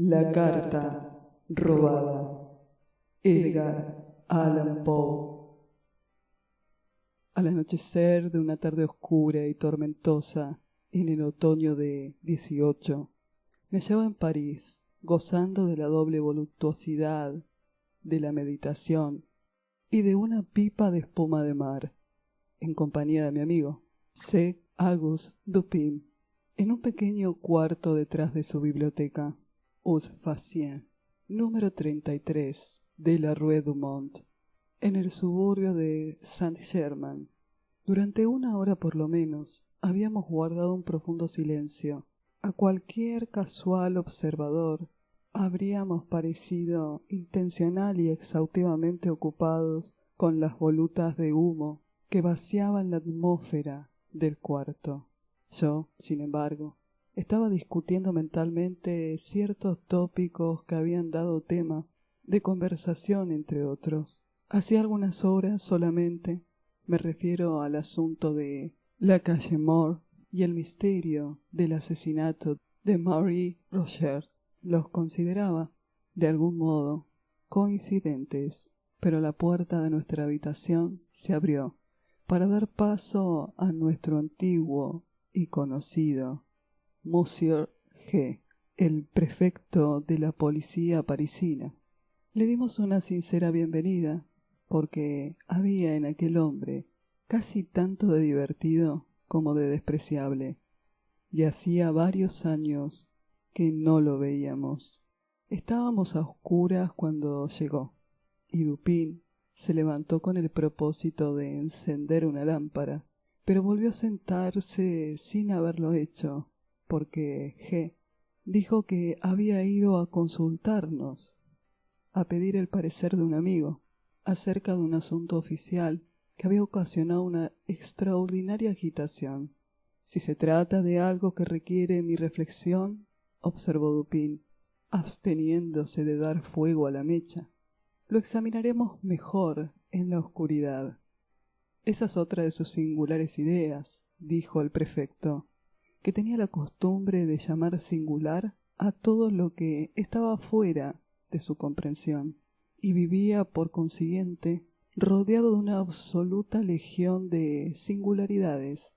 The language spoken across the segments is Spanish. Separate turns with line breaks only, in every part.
La carta robada. Edgar Allan Poe. Al anochecer de una tarde oscura y tormentosa, en el otoño de 18, me hallaba en París, gozando de la doble voluptuosidad de la meditación y de una pipa de espuma de mar, en compañía de mi amigo, C. Auguste Dupin, en un pequeño cuarto detrás de su biblioteca, Haute Facienne, número 33 de la Rue du Mont, en el suburbio de Saint-Germain. Durante una hora por lo menos habíamos guardado un profundo silencio. A cualquier casual observador habríamos parecido intencional y exhaustivamente ocupados con las volutas de humo que vaciaban la atmósfera del cuarto. Yo, sin embargo, estaba discutiendo mentalmente ciertos tópicos que habían dado tema de conversación entre otros. Hacía algunas horas solamente, me refiero al asunto de la calle More y el misterio del asesinato de Marie Roger. Los consideraba, de algún modo, coincidentes, pero la puerta de nuestra habitación se abrió para dar paso a nuestro antiguo y conocido Monsieur G., el prefecto de la policía parisina. Le dimos una sincera bienvenida, porque había en aquel hombre casi tanto de divertido como de despreciable, y hacía varios años que no lo veíamos. Estábamos a oscuras cuando llegó, y Dupin se levantó con el propósito de encender una lámpara, pero volvió a sentarse sin haberlo hecho, porque G. dijo que había ido a consultarnos, a pedir el parecer de un amigo, acerca de un asunto oficial que había ocasionado una extraordinaria agitación. Si se trata de algo que requiere mi reflexión, observó Dupin, absteniéndose de dar fuego a la mecha, lo examinaremos mejor en la oscuridad. Esa es otra de sus singulares ideas, dijo el prefecto, que tenía la costumbre de llamar singular a todo lo que estaba fuera de su comprensión, y vivía, por consiguiente, rodeado de una absoluta legión de singularidades.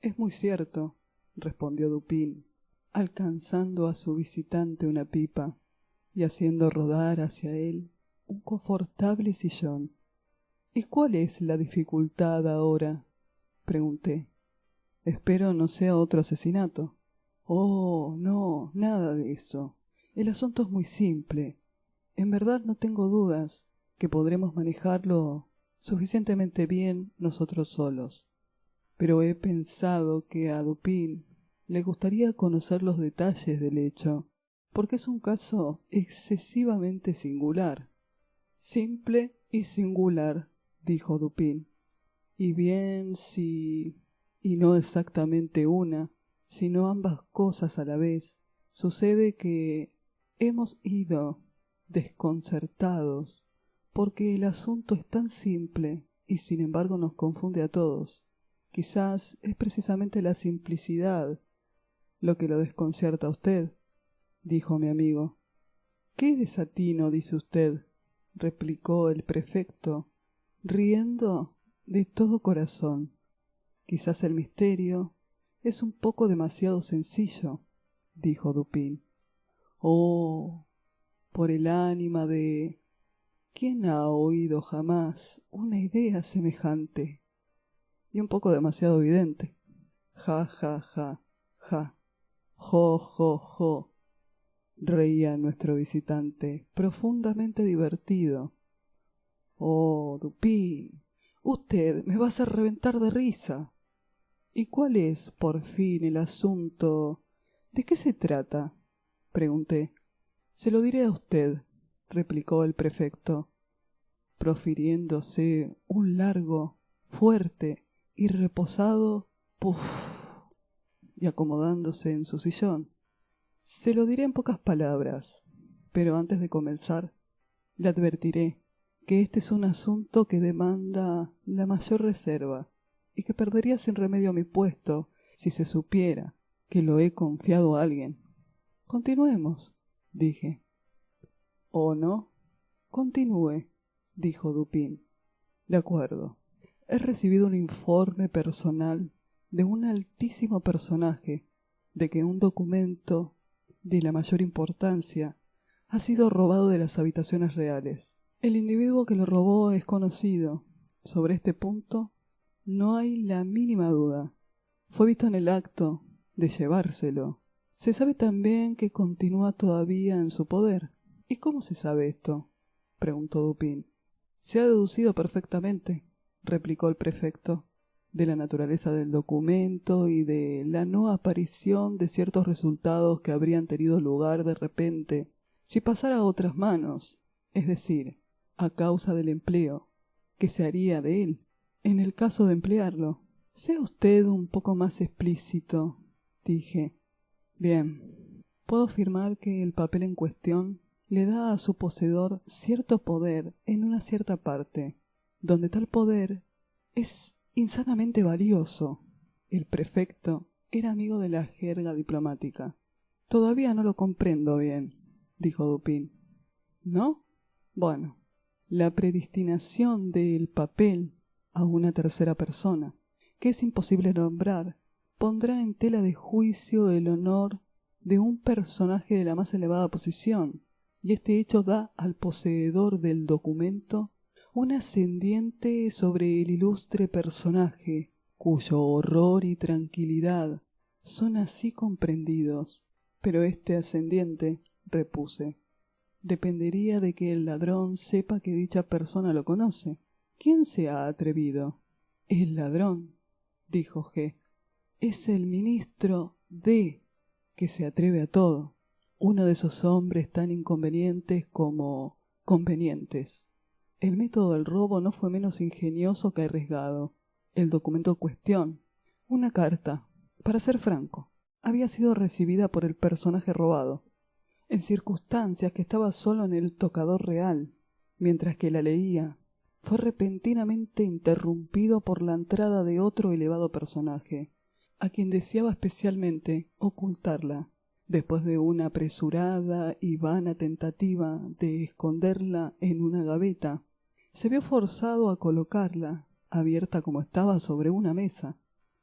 Es muy cierto, respondió Dupin, alcanzando a su visitante una pipa y haciendo rodar hacia él un confortable sillón. ¿Y cuál es la dificultad ahora?, pregunté. Espero no sea otro asesinato. Oh, no, nada de eso. El asunto es muy simple. En verdad no tengo dudas que podremos manejarlo suficientemente bien nosotros solos. Pero he pensado que a Dupin le gustaría conocer los detalles del hecho, porque es un caso excesivamente singular. Simple y singular, dijo Dupin. Y bien si, y no exactamente una, sino ambas cosas a la vez, sucede que hemos ido desconcertados, porque el asunto es tan simple y sin embargo nos confunde a todos. Quizás es precisamente la simplicidad lo que lo desconcierta a usted, dijo mi amigo. ¿Qué desatino dice usted?, replicó el prefecto, riendo de todo corazón. Quizás el misterio es un poco demasiado sencillo, dijo Dupin. Oh, por el ánima de... ¿Quién ha oído jamás una idea semejante? Y un poco demasiado evidente. Ja, ja, ja, ja. Jo, jo, jo. Reía nuestro visitante, profundamente divertido. Oh, Dupin, usted me va a hacer reventar de risa. ¿Y cuál es, por fin, el asunto? ¿De qué se trata?, pregunté. Se lo diré a usted, replicó el prefecto, profiriéndose un largo, fuerte y reposado puf, y acomodándose en su sillón. Se lo diré en pocas palabras, pero antes de comenzar, le advertiré que este es un asunto que demanda la mayor reserva y que perdería sin remedio mi puesto si se supiera que lo he confiado a alguien. Continuemos, dije. ¿O no? Continúe, dijo Dupin. De acuerdo. He recibido un informe personal de un altísimo personaje de que un documento de la mayor importancia ha sido robado de las habitaciones reales. El individuo que lo robó es conocido. Sobre este punto no hay la mínima duda. Fue visto en el acto de llevárselo. Se sabe también que continúa todavía en su poder. ¿Y cómo se sabe esto?, preguntó Dupin. Se ha deducido perfectamente, replicó el prefecto, de la naturaleza del documento y de la no aparición de ciertos resultados que habrían tenido lugar de repente si pasara a otras manos, es decir, a causa del empleo que se haría de él en el caso de emplearlo. Sea usted un poco más explícito, dije. Bien, puedo afirmar que el papel en cuestión le da a su poseedor cierto poder en una cierta parte, donde tal poder es insanamente valioso. El prefecto era amigo de la jerga diplomática. Todavía no lo comprendo bien, dijo Dupin. ¿No? Bueno, la predestinación del papel a una tercera persona, que es imposible nombrar, pondrá en tela de juicio el honor de un personaje de la más elevada posición, y este hecho da al poseedor del documento un ascendiente sobre el ilustre personaje, cuyo horror y tranquilidad son así comprendidos. Pero este ascendiente, repuse, dependería de que el ladrón sepa que dicha persona lo conoce. ¿Quién se ha atrevido? El ladrón, dijo G. Es el ministro D, que se atreve a todo. Uno de esos hombres tan inconvenientes como convenientes. El método del robo no fue menos ingenioso que arriesgado. El documento en cuestión, una carta, para ser franco, había sido recibida por el personaje robado, en circunstancias que estaba solo en el tocador real. Mientras que la leía, fue repentinamente interrumpido por la entrada de otro elevado personaje, a quien deseaba especialmente ocultarla. Después de una apresurada y vana tentativa de esconderla en una gaveta, se vio forzado a colocarla, abierta como estaba, sobre una mesa.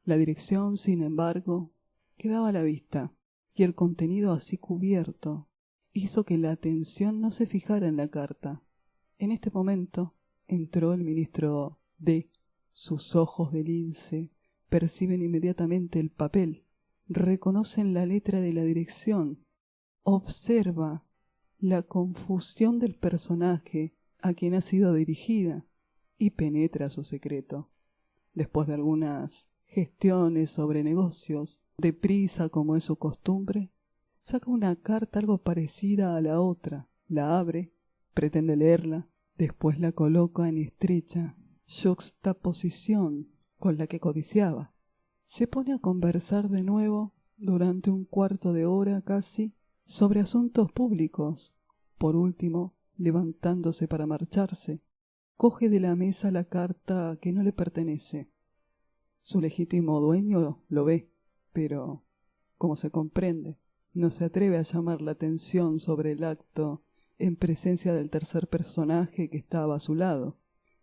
La dirección, sin embargo, quedaba a la vista, y el contenido así cubierto hizo que la atención no se fijara en la carta. En este momento entró el ministro D. Sus ojos de lince perciben inmediatamente el papel, reconocen la letra de la dirección, observa la confusión del personaje a quien ha sido dirigida y penetra su secreto. Después de algunas gestiones sobre negocios, deprisa como es su costumbre, saca una carta algo parecida a la otra, la abre, pretende leerla, después la coloca en estrecha yuxtaposición con la que codiciaba. Se pone a conversar de nuevo durante un cuarto de hora casi sobre asuntos públicos. Por último, levantándose para marcharse, coge de la mesa la carta que no le pertenece. Su legítimo dueño lo ve, pero, como se comprende, no se atreve a llamar la atención sobre el acto en presencia del tercer personaje que estaba a su lado.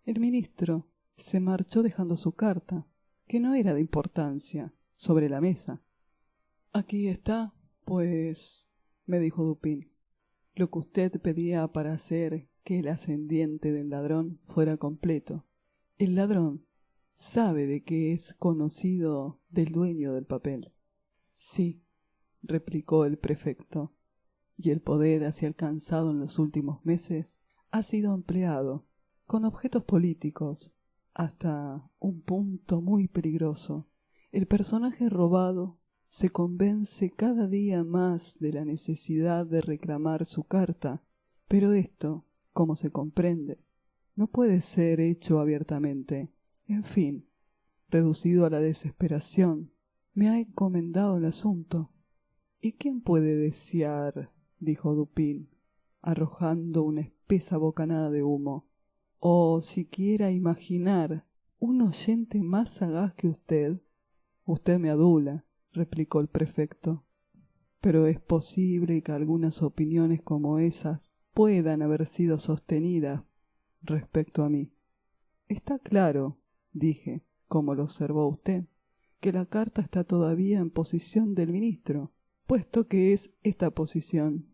El ministro se marchó dejando su carta, que no era de importancia, sobre la mesa. Aquí está, pues, me dijo Dupin, lo que usted pedía para hacer que el ascendiente del ladrón fuera completo. El ladrón sabe de que es conocido del dueño del papel. Sí, replicó el prefecto, y el poder así alcanzado en los últimos meses ha sido empleado con objetos políticos hasta un punto muy peligroso. El personaje robado se convence cada día más de la necesidad de reclamar su carta, pero esto, como se comprende, no puede ser hecho abiertamente. En fin, reducido a la desesperación, me ha encomendado el asunto. ¿Y quién puede desear, dijo Dupin, arrojando una espesa bocanada de humo, o siquiera imaginar un oyente más sagaz que usted? Usted me adula, replicó el prefecto. pero es posible que algunas opiniones como esas puedan haber sido sostenidas respecto a mí. Está claro, dije, como lo observó usted, que la carta está todavía en posición del ministro, puesto que es esta posición,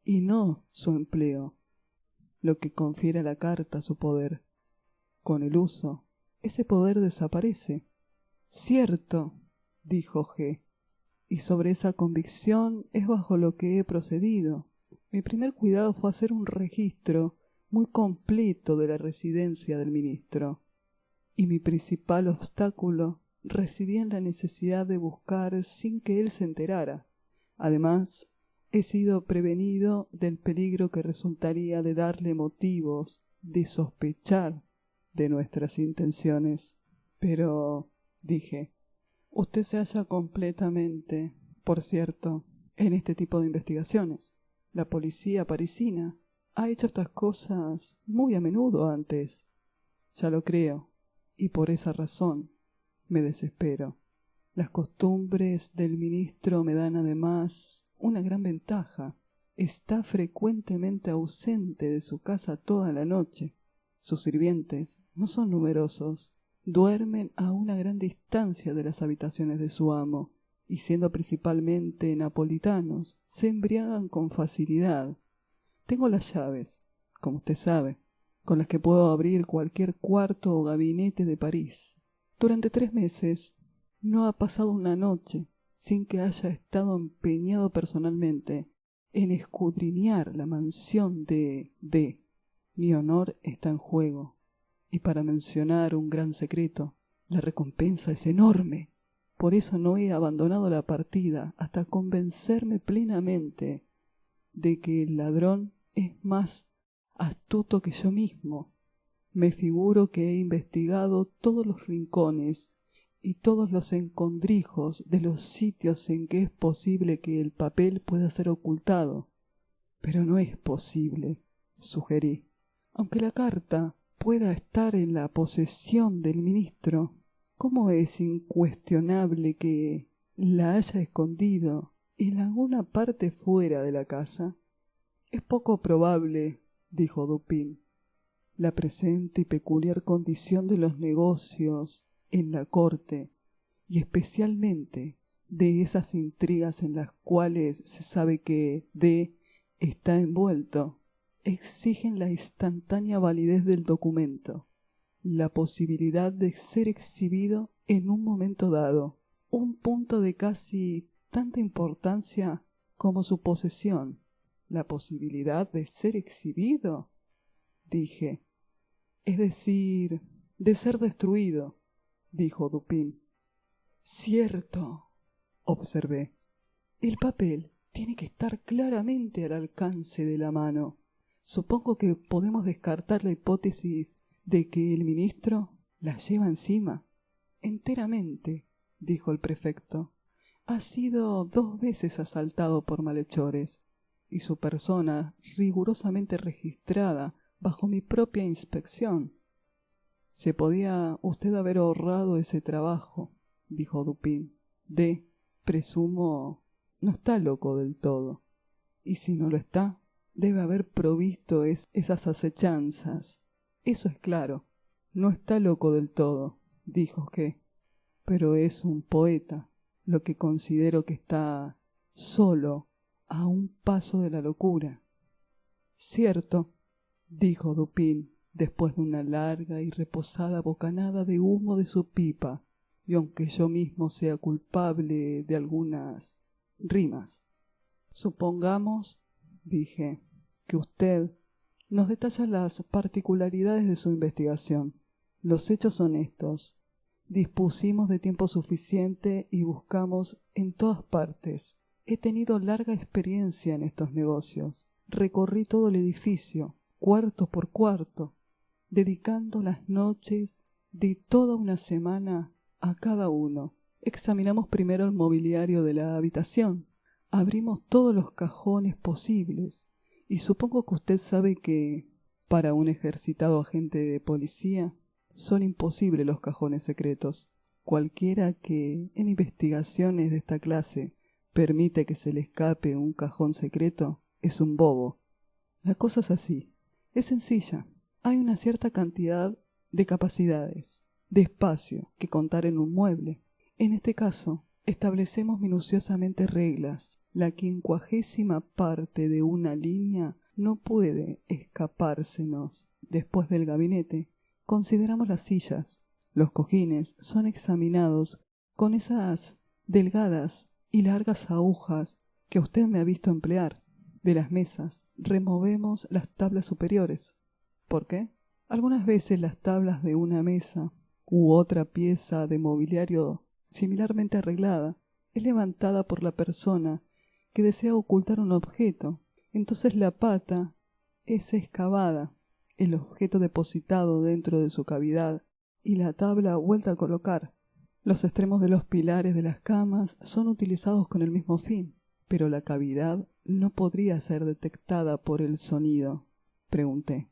y no su empleo, lo que confiere a la carta su poder. Con el uso, ese poder desaparece. Cierto, dijo G. Y sobre esa convicción es bajo lo que he procedido. Mi primer cuidado fue hacer un registro muy completo de la residencia del ministro. Y mi principal obstáculo residía en la necesidad de buscar sin que él se enterara. Además, he sido prevenido del peligro que resultaría de darle motivos de sospechar de nuestras intenciones. Pero, dije, usted se halla completamente, por cierto, en este tipo de investigaciones. La policía parisina ha hecho estas cosas muy a menudo antes. Ya lo creo, y por esa razón me desespero. Las costumbres del ministro me dan además una gran ventaja. Está frecuentemente ausente de su casa toda la noche. Sus sirvientes no son numerosos. Duermen a una gran distancia de las habitaciones de su amo, y siendo principalmente napolitanos, se embriagan con facilidad. Tengo las llaves, como usted sabe, con las que puedo abrir cualquier cuarto o gabinete de París. Durante 3 meses no ha pasado una noche sin que haya estado empeñado personalmente en escudriñar la mansión de D. Mi honor está en juego. Y para mencionar un gran secreto, la recompensa es enorme. Por eso no he abandonado la partida hasta convencerme plenamente de que el ladrón es más astuto que yo mismo. Me figuro que he investigado todos los rincones y todos los escondrijos de los sitios en que es posible que el papel pueda ser ocultado. Pero no es posible, sugerí. Aunque la carta pueda estar en la posesión del ministro, ¿cómo es incuestionable que la haya escondido en alguna parte fuera de la casa? Es poco probable, dijo Dupin. La presente y peculiar condición de los negocios en la corte, y especialmente de esas intrigas en las cuales se sabe que D. está envuelto, exigen la instantánea validez del documento, la posibilidad de ser exhibido en un momento dado, un punto de casi tanta importancia como su posesión. ¿La posibilidad de ser exhibido?, dije. Es decir, de ser destruido, dijo Dupin. Cierto, observé. El papel tiene que estar claramente al alcance de la mano. Supongo que podemos descartar la hipótesis de que el ministro la lleva encima. Enteramente, dijo el prefecto. Ha sido 2 veces asaltado por malhechores, y su persona rigurosamente registrada bajo mi propia inspección. Se podía usted haber ahorrado ese trabajo, dijo Dupin. D. presumo, no está loco del todo. Y si no lo está, debe haber provisto esas acechanzas. Eso es claro. No está loco del todo, dijo G. Pero es un poeta, lo que considero que está solo a un paso de la locura. Cierto, dijo Dupin, después de una larga y reposada bocanada de humo de su pipa, y aunque yo mismo sea culpable de algunas rimas. Supongamos, dije, que usted nos detalla las particularidades de su investigación. Los hechos son estos. Dispusimos de tiempo suficiente y buscamos en todas partes. He tenido larga experiencia en estos negocios. Recorrí todo el edificio, cuarto por cuarto, dedicando las noches de toda una semana a cada uno. Examinamos primero el mobiliario de la habitación. Abrimos todos los cajones posibles. Y supongo que usted sabe que, para un ejercitado agente de policía, son imposibles los cajones secretos. Cualquiera que, en investigaciones de esta clase, permite que se le escape un cajón secreto, es un bobo. La cosa es así. Es sencilla. Hay una cierta cantidad de capacidades, de espacio que contar en un mueble. En este caso, establecemos minuciosamente reglas. La 50ª parte de una línea no puede escapársenos. Después del gabinete, consideramos las sillas. Los cojines son examinados con esas delgadas y largas agujas que usted me ha visto emplear. De las mesas removemos las tablas superiores. ¿Por qué? Algunas veces las tablas de una mesa u otra pieza de mobiliario similarmente arreglada es levantada por la persona que desea ocultar un objeto. Entonces la pata es excavada, el objeto depositado dentro de su cavidad y la tabla vuelta a colocar. Los extremos de los pilares de las camas son utilizados con el mismo fin, pero la cavidad no podría ser detectada por el sonido. Pregunté.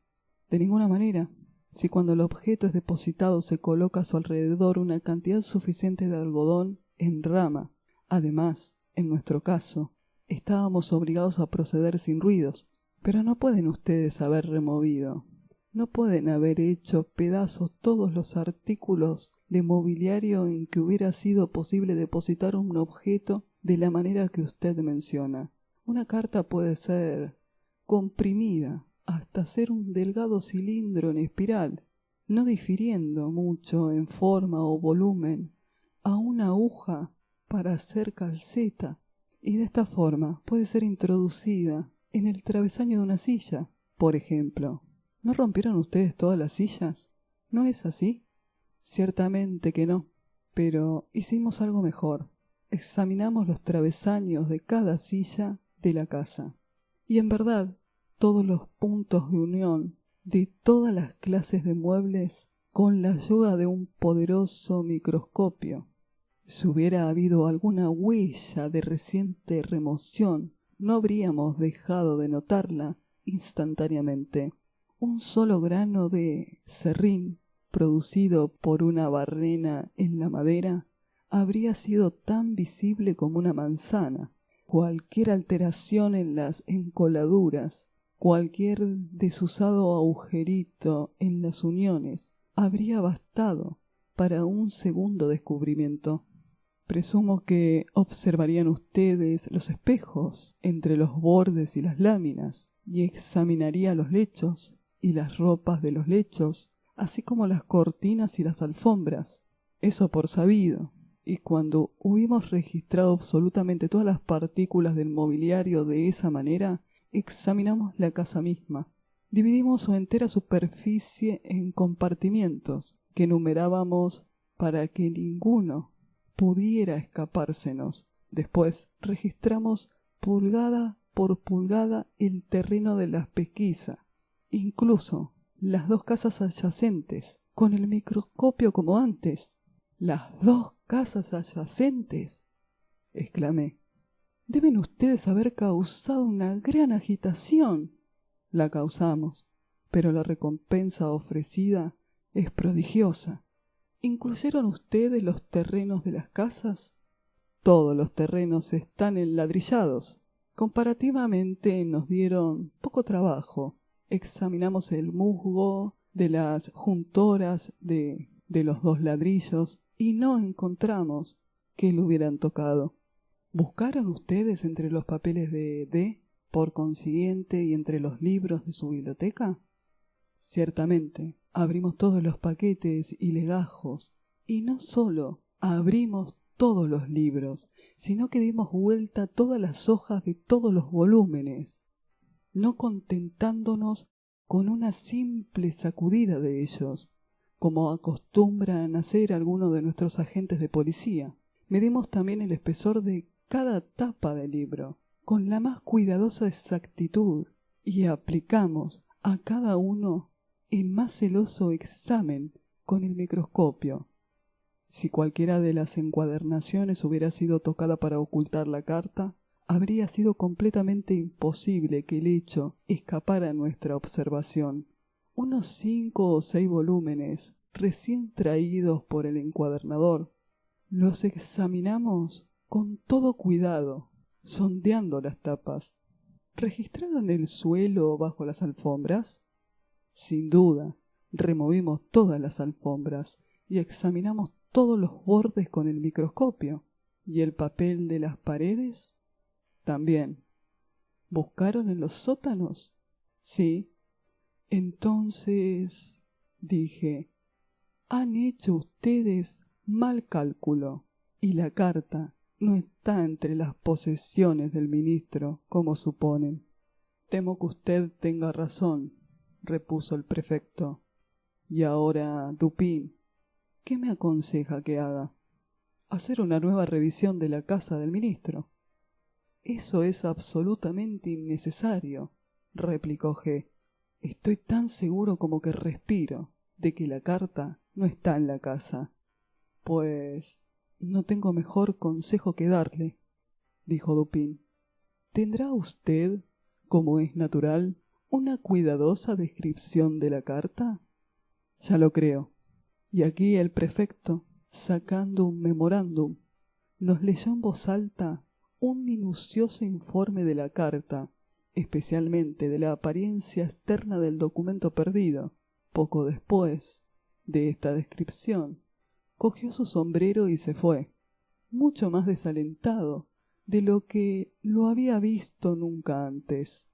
De ninguna manera. Si cuando el objeto es depositado se coloca a su alrededor una cantidad suficiente de algodón en rama. Además, en nuestro caso, estábamos obligados a proceder sin ruidos. Pero no pueden ustedes haber removido, no pueden haber hecho pedazos todos los artículos de mobiliario en que hubiera sido posible depositar un objeto de la manera que usted menciona. Una carta puede ser comprimida hasta ser un delgado cilindro en espiral, no difiriendo mucho en forma o volumen a una aguja para hacer calceta, y de esta forma puede ser introducida en el travesaño de una silla, por ejemplo. ¿No rompieron ustedes todas las sillas? ¿No es así? Ciertamente que no, pero hicimos algo mejor. Examinamos los travesaños de cada silla de la casa. Y en verdad, todos los puntos de unión de todas las clases de muebles con la ayuda de un poderoso microscopio. Si hubiera habido alguna huella de reciente remoción, no habríamos dejado de notarla instantáneamente. Un solo grano de serrín producido por una barrena en la madera habría sido tan visible como una manzana. Cualquier alteración en las encoladuras, cualquier desusado agujerito en las uniones habría bastado para un segundo descubrimiento. Presumo que observarían ustedes los espejos entre los bordes y las láminas, y examinaría los lechos y las ropas de los lechos, así como las cortinas y las alfombras. Eso por sabido. Y cuando hubimos registrado absolutamente todas las partículas del mobiliario de esa manera, examinamos la casa misma. Dividimos su entera superficie en compartimientos que numerábamos para que ninguno pudiera escapársenos. Después registramos pulgada por pulgada el terreno de la pesquisa, incluso las dos casas adyacentes, con el microscopio como antes. —¿Las dos casas adyacentes? —exclamé. —Deben ustedes haber causado una gran agitación. La causamos, pero la recompensa ofrecida es prodigiosa. ¿Incluyeron ustedes los terrenos de las casas? Todos los terrenos están enladrillados. Comparativamente nos dieron poco trabajo. Examinamos el musgo de las juntoras de los dos ladrillos y no encontramos que lo hubieran tocado. ¿Buscaron ustedes entre los papeles de D, por consiguiente, y entre los libros de su biblioteca? Ciertamente, abrimos todos los paquetes y legajos, y no solo abrimos todos los libros, sino que dimos vuelta a todas las hojas de todos los volúmenes, no contentándonos con una simple sacudida de ellos, como acostumbran hacer algunos de nuestros agentes de policía. Medimos también el espesor de cada tapa de libro, con la más cuidadosa exactitud, y aplicamos a cada uno el más celoso examen con el microscopio. Si cualquiera de las encuadernaciones hubiera sido tocada para ocultar la carta, habría sido completamente imposible que el hecho escapara a nuestra observación. Unos 5 o 6 volúmenes, recién traídos por el encuadernador, los examinamos con todo cuidado, sondeando las tapas. ¿Registraron el suelo bajo las alfombras? Sin duda, removimos todas las alfombras y examinamos todos los bordes con el microscopio. ¿Y el papel de las paredes? También. ¿Buscaron en los sótanos? Sí. Entonces, dije, han hecho ustedes mal cálculo, y la carta no está entre las posesiones del ministro, como suponen. Temo que usted tenga razón, repuso el prefecto. Y ahora, Dupin, ¿qué me aconseja que haga? Hacer una nueva revisión de la casa del ministro. Eso es absolutamente innecesario, replicó G. Estoy tan seguro como que respiro de que la carta no está en la casa. Pues no tengo mejor consejo que darle, dijo Dupin. ¿Tendrá usted, como es natural, una cuidadosa descripción de la carta? Ya lo creo. Y aquí el prefecto, sacando un memorándum, nos leyó en voz alta un minucioso informe de la carta, especialmente de la apariencia externa del documento perdido. Poco después de esta descripción, cogió su sombrero y se fue, mucho más desalentado de lo que lo había visto nunca antes.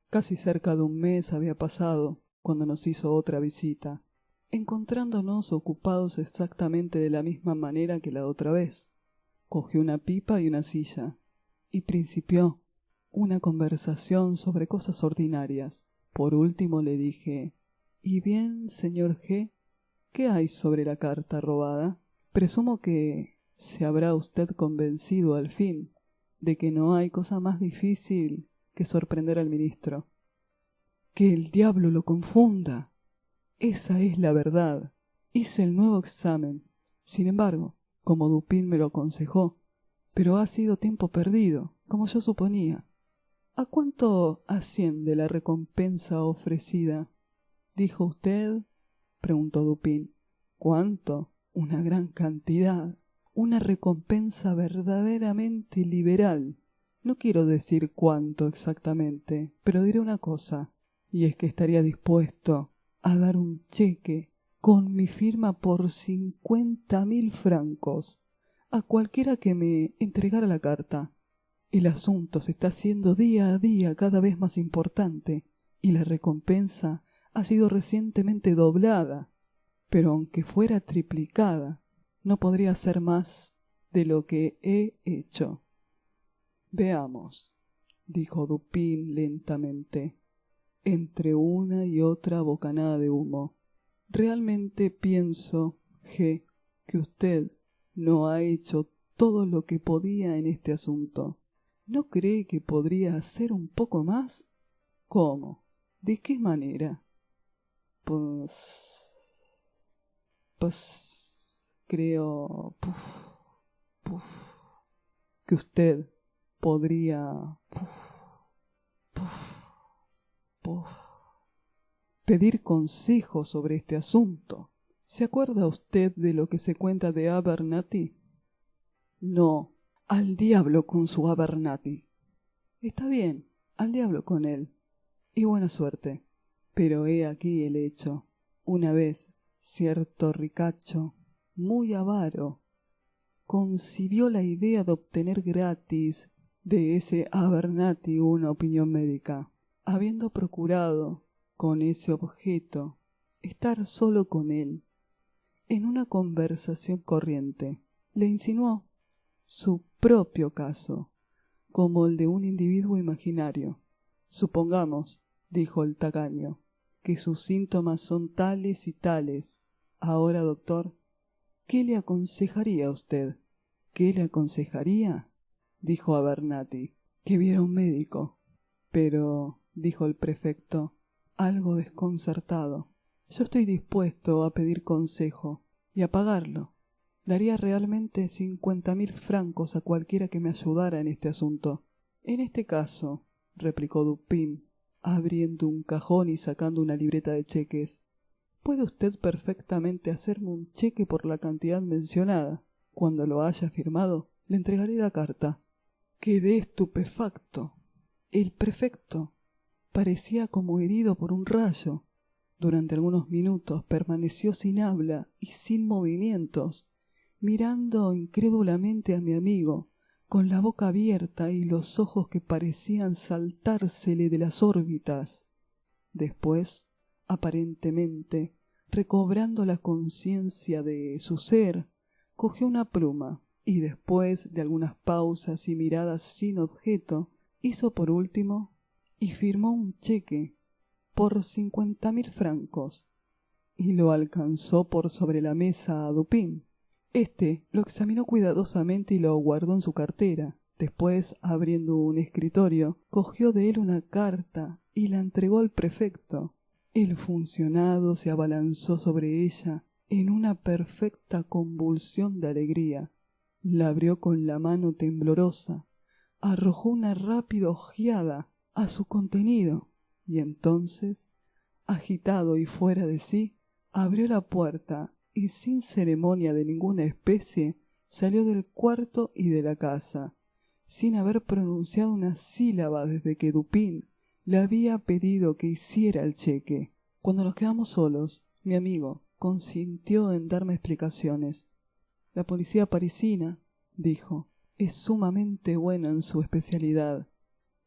Casi cerca de un mes había pasado cuando nos hizo otra visita, encontrándonos ocupados exactamente de la misma manera que la otra vez. Cogió una pipa y una silla, y principió una conversación sobre cosas ordinarias. Por último le dije, «¿Y bien, señor G., qué hay sobre la carta robada? Presumo que se habrá usted convencido al fin de que no hay cosa más difícil que sorprender al ministro». «Que el diablo lo confunda. Esa es la verdad. Hice el nuevo examen. Sin embargo, como Dupin me lo aconsejó, pero ha sido tiempo perdido, como yo suponía». «¿A cuánto asciende la recompensa ofrecida?» «¿Dijo usted?», preguntó Dupin. «¿Cuánto? Una gran cantidad. Una recompensa verdaderamente liberal. No quiero decir cuánto exactamente, pero diré una cosa, y es que estaría dispuesto a dar un cheque con mi firma por 50.000 francos a cualquiera que me entregara la carta. El asunto se está haciendo día a día cada vez más importante y la recompensa ha sido recientemente doblada, pero aunque fuera triplicada, no podría ser más de lo que he hecho». «Veamos», dijo Dupin lentamente, entre una y otra bocanada de humo. «Realmente pienso, G., que usted no ha hecho todo lo que podía en este asunto. ¿No cree que podría hacer un poco más?» «¿Cómo? ¿De qué manera?» Pues creo que usted podría pedir consejo sobre este asunto. ¿Se acuerda usted de lo que se cuenta de Abernathy?» «No, al diablo con su Abernathy». «Está bien, al diablo con él, y buena suerte. Pero he aquí el hecho. Una vez, cierto ricacho, muy avaro, concibió la idea de obtener gratis de ese Abernathy una opinión médica. Habiendo procurado, con ese objeto, estar solo con él, en una conversación corriente, le insinuó su propio caso, como el de un individuo imaginario. «Supongamos», dijo el tacaño, «que sus síntomas son tales y tales. Ahora, doctor, ¿qué le aconsejaría a usted?» «¿Qué le aconsejaría?», dijo Abernathy, «que viera un médico». «Pero», dijo el prefecto, algo desconcertado, «yo estoy dispuesto a pedir consejo y a pagarlo. Daría realmente 50.000 francos a cualquiera que me ayudara en este asunto». «En este caso», replicó Dupin, abriendo un cajón y sacando una libreta de cheques, «puede usted perfectamente hacerme un cheque por la cantidad mencionada. Cuando lo haya firmado, le entregaré la carta. Quedé estupefacto. El prefecto parecía como herido por un rayo. Durante algunos minutos permaneció sin habla y sin movimientos, mirando incrédulamente a mi amigo, con la boca abierta y los ojos que parecían saltársele de las órbitas. Después, aparentemente, recobrando la conciencia de su ser, cogió una pluma y después de algunas pausas y miradas sin objeto, hizo por último y firmó un cheque por 50.000 francos y lo alcanzó por sobre la mesa a Dupin. Este lo examinó cuidadosamente y lo guardó en su cartera. Después, abriendo un escritorio, cogió de él una carta y la entregó al prefecto. El funcionado se abalanzó sobre ella en una perfecta convulsión de alegría. La abrió con la mano temblorosa, arrojó una rápida ojeada a su contenido y entonces, agitado y fuera de sí, abrió la puerta y sin ceremonia de ninguna especie salió del cuarto y de la casa, sin haber pronunciado una sílaba desde que Dupin le había pedido que hiciera el cheque. Cuando nos quedamos solos, mi amigo consintió en darme explicaciones. La policía parisina, dijo, es sumamente buena en su especialidad.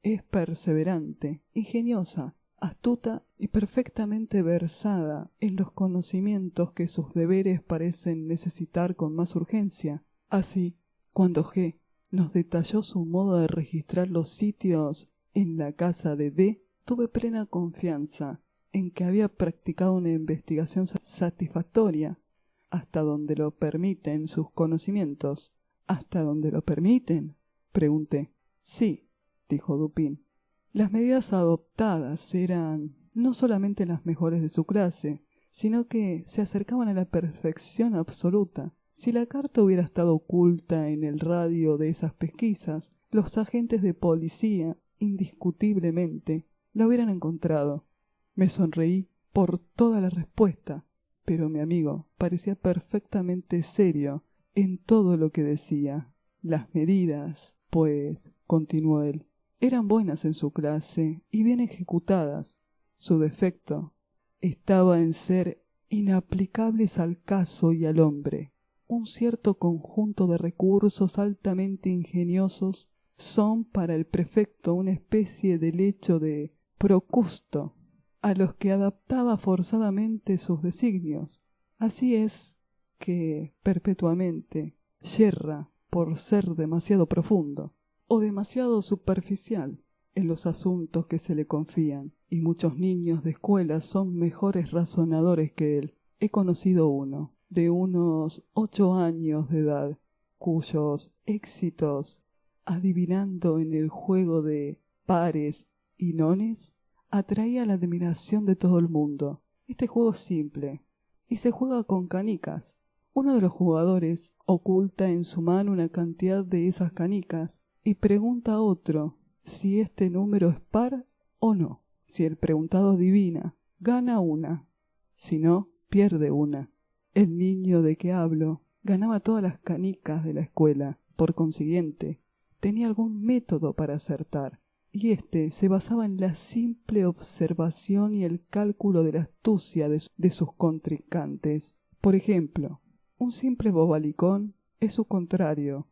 Es perseverante, ingeniosa, astuta y perfectamente versada en los conocimientos que sus deberes parecen necesitar con más urgencia. Así, cuando G nos detalló su modo de registrar los sitios en la casa de D, tuve plena confianza en que había practicado una investigación satisfactoria, hasta donde lo permiten sus conocimientos. ¿Hasta donde lo permiten?, pregunté. Sí, dijo Dupin. Las medidas adoptadas eran no solamente las mejores de su clase, sino que se acercaban a la perfección absoluta. Si la carta hubiera estado oculta en el radio de esas pesquisas, los agentes de policía, indiscutiblemente, la hubieran encontrado. Me sonreí por toda la respuesta, pero mi amigo parecía perfectamente serio en todo lo que decía. Las medidas, pues, continuó él, eran buenas en su clase y bien ejecutadas. Su defecto estaba en ser inaplicables al caso y al hombre. Un cierto conjunto de recursos altamente ingeniosos son para el prefecto una especie de lecho de Procusto, a los que adaptaba forzadamente sus designios. Así es que perpetuamente yerra por ser demasiado profundo o demasiado superficial en los asuntos que se le confían, y muchos niños de escuela son mejores razonadores que él. He conocido uno, de unos 8 años de edad, cuyos éxitos, adivinando en el juego de pares y nones, atraía la admiración de todo el mundo. Este juego es simple y se juega con canicas. Uno de los jugadores oculta en su mano una cantidad de esas canicas y pregunta a otro si este número es par o no. Si el preguntado adivina, gana una. Si no, pierde una. El niño de que hablo ganaba todas las canicas de la escuela. Por consiguiente, tenía algún método para acertar, y éste se basaba en la simple observación y el cálculo de la astucia de sus contrincantes. Por ejemplo, un simple bobalicón es su contrario,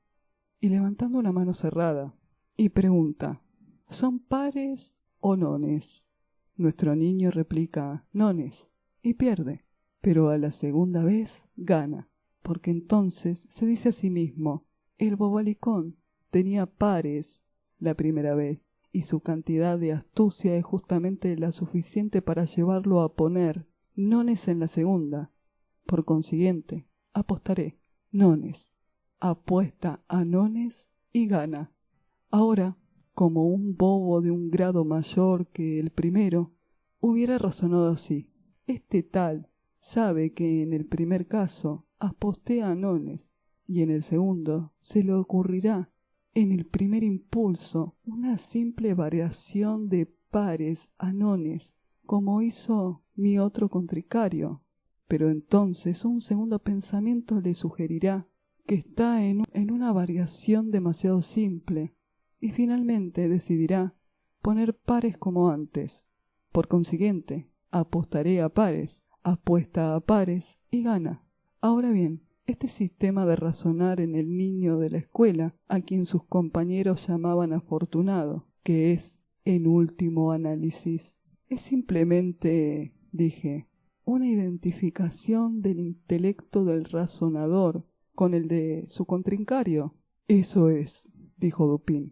y levantando una mano cerrada, y pregunta, ¿son pares o nones? Nuestro niño replica, nones, y pierde, pero a la segunda vez gana, porque entonces se dice a sí mismo, el bobalicón tenía pares la primera vez, y su cantidad de astucia es justamente la suficiente para llevarlo a poner nones en la segunda. Por consiguiente, apostaré nones. Apuesta a nones y gana. Ahora, como un bobo de un grado mayor que el primero, hubiera razonado así. Este tal sabe que en el primer caso aposté a nones, y en el segundo se le ocurrirá en el primer impulso una simple variación de pares a nones, como hizo mi otro contrincante. Pero entonces un segundo pensamiento le sugerirá que está en una variación demasiado simple, y finalmente decidirá poner pares como antes. Por consiguiente, apostaré a pares, apuesta a pares y gana. Ahora bien, este sistema de razonar en el niño de la escuela, a quien sus compañeros llamaban afortunado, que es, en último análisis, es simplemente, dije, una identificación del intelecto del razonador con el de su contrincario. Eso es, dijo Dupin.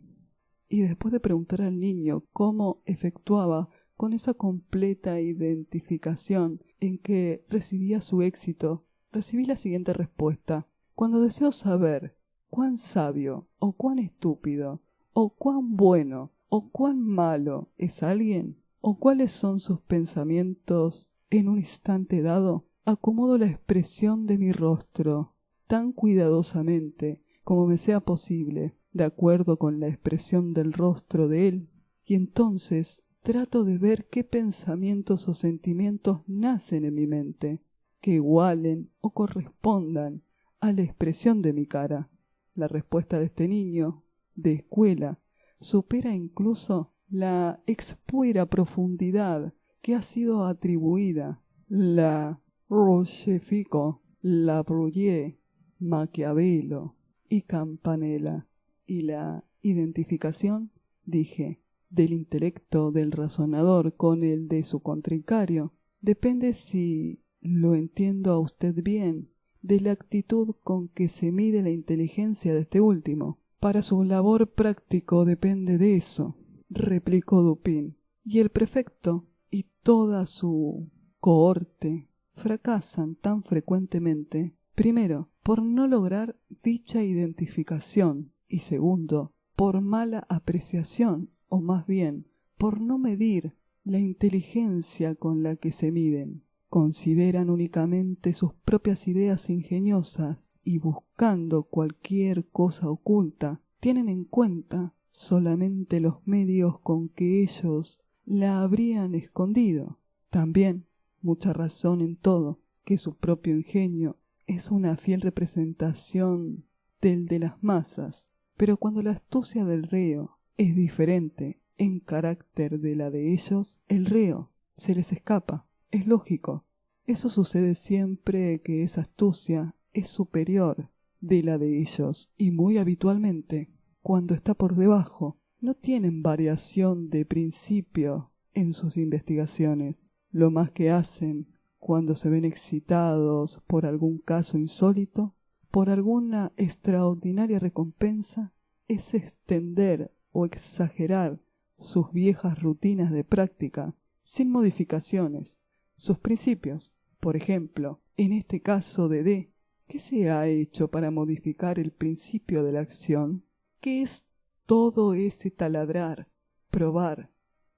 Y después de preguntar al niño cómo efectuaba con esa completa identificación en que residía su éxito, recibí la siguiente respuesta. Cuando deseo saber cuán sabio o cuán estúpido o cuán bueno o cuán malo es alguien o cuáles son sus pensamientos en un instante dado, acomodo la expresión de mi rostro tan cuidadosamente como me sea posible, de acuerdo con la expresión del rostro de él, y entonces trato de ver qué pensamientos o sentimientos nacen en mi mente, que igualen o correspondan a la expresión de mi cara. La respuesta de este niño, de escuela, supera incluso la expuera profundidad que ha sido atribuida. La Rochefoucauld, La Bruyère, Maquiavelo y Campanella. Y la identificación, dije, del intelecto del razonador con el de su contrincario, depende, si lo entiendo a usted bien, de la actitud con que se mide la inteligencia de este último. Para su labor práctico depende de eso, replicó Dupin, y el prefecto y toda su cohorte fracasan tan frecuentemente, primero, por no lograr dicha identificación, y segundo, por mala apreciación, o más bien, por no medir la inteligencia con la que se miden. Consideran únicamente sus propias ideas ingeniosas y, buscando cualquier cosa oculta, tienen en cuenta solamente los medios con que ellos la habrían escondido. También, mucha razón en todo, que su propio ingenio es una fiel representación del de las masas, pero cuando la astucia del reo es diferente en carácter de la de ellos, el reo se les escapa. Es lógico. Eso sucede siempre que esa astucia es superior de la de ellos, y muy habitualmente, cuando está por debajo, no tienen variación de principio en sus investigaciones. Lo más que hacen cuando se ven excitados por algún caso insólito, por alguna extraordinaria recompensa, es extender o exagerar sus viejas rutinas de práctica, sin modificaciones, sus principios. Por ejemplo, en este caso de D, ¿qué se ha hecho para modificar el principio de la acción? ¿Qué es todo ese taladrar, probar,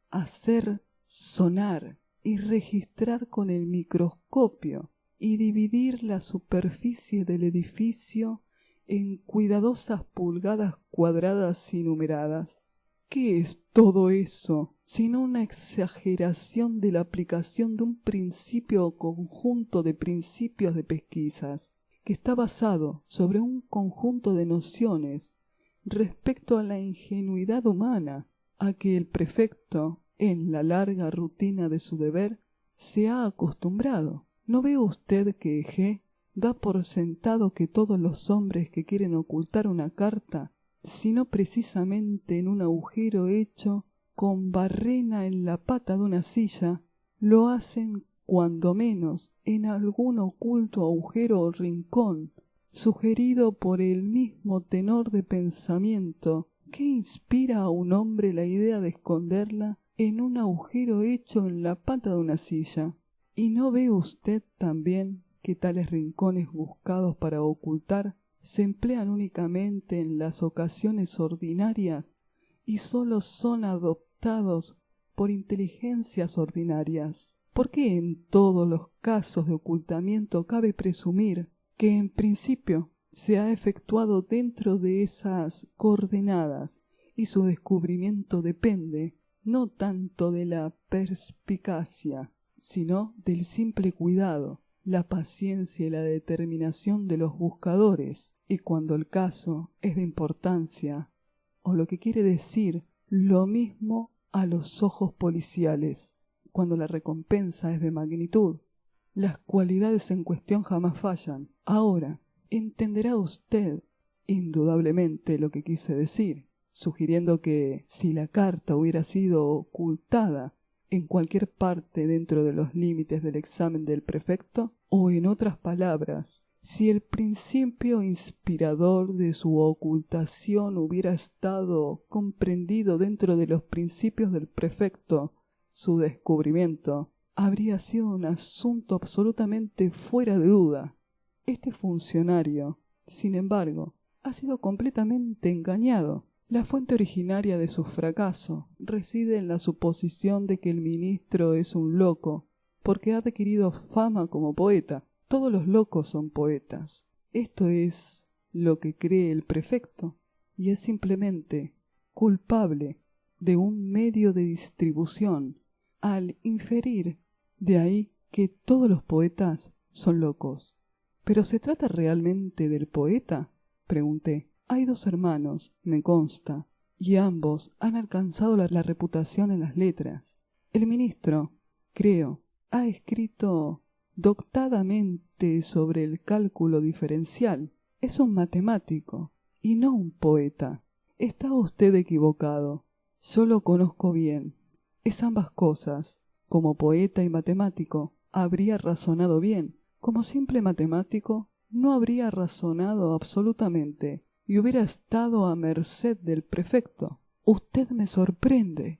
hacer sonar y registrar con el microscopio y dividir la superficie del edificio en cuidadosas pulgadas cuadradas y numeradas? ¿Qué es todo eso sino una exageración de la aplicación de un principio o conjunto de principios de pesquisas, que está basado sobre un conjunto de nociones respecto a la ingenuidad humana, a que el prefecto, en la larga rutina de su deber, se ha acostumbrado? ¿No ve usted que G da por sentado que todos los hombres que quieren ocultar una carta, sino precisamente en un agujero hecho con barrena en la pata de una silla, lo hacen cuando menos en algún oculto agujero o rincón, sugerido por el mismo tenor de pensamiento que inspira a un hombre la idea de esconderla en un agujero hecho en la pata de una silla? ¿Y no ve usted también que tales rincones buscados para ocultar se emplean únicamente en las ocasiones ordinarias y sólo son adoptados por inteligencias ordinarias? ¿Por qué en todos los casos de ocultamiento cabe presumir que en principio se ha efectuado dentro de esas coordenadas, y su descubrimiento depende no tanto de la perspicacia, sino del simple cuidado, la paciencia y la determinación de los buscadores, y cuando el caso es de importancia, o lo que quiere decir, lo mismo a los ojos policiales, cuando la recompensa es de magnitud. Las cualidades en cuestión jamás fallan. Ahora, entenderá usted indudablemente lo que quise decir, sugiriendo que si la carta hubiera sido ocultada en cualquier parte dentro de los límites del examen del prefecto, o en otras palabras, si el principio inspirador de su ocultación hubiera estado comprendido dentro de los principios del prefecto, su descubrimiento habría sido un asunto absolutamente fuera de duda. Este funcionario, sin embargo, ha sido completamente engañado. La fuente originaria de su fracaso reside en la suposición de que el ministro es un loco, porque ha adquirido fama como poeta. Todos los locos son poetas. Esto es lo que cree el prefecto, y es simplemente culpable de un medio de distribución, al inferir de ahí que todos los poetas son locos. ¿Pero se trata realmente del poeta?, pregunté. Hay 2 hermanos, me consta, y ambos han alcanzado la reputación en las letras. El ministro, creo, ha escrito doctadamente sobre el cálculo diferencial. Es un matemático y no un poeta. Está usted equivocado. Yo lo conozco bien. Es ambas cosas. Como poeta y matemático, habría razonado bien. Como simple matemático, no habría razonado absolutamente y hubiera estado a merced del prefecto. Usted me sorprende,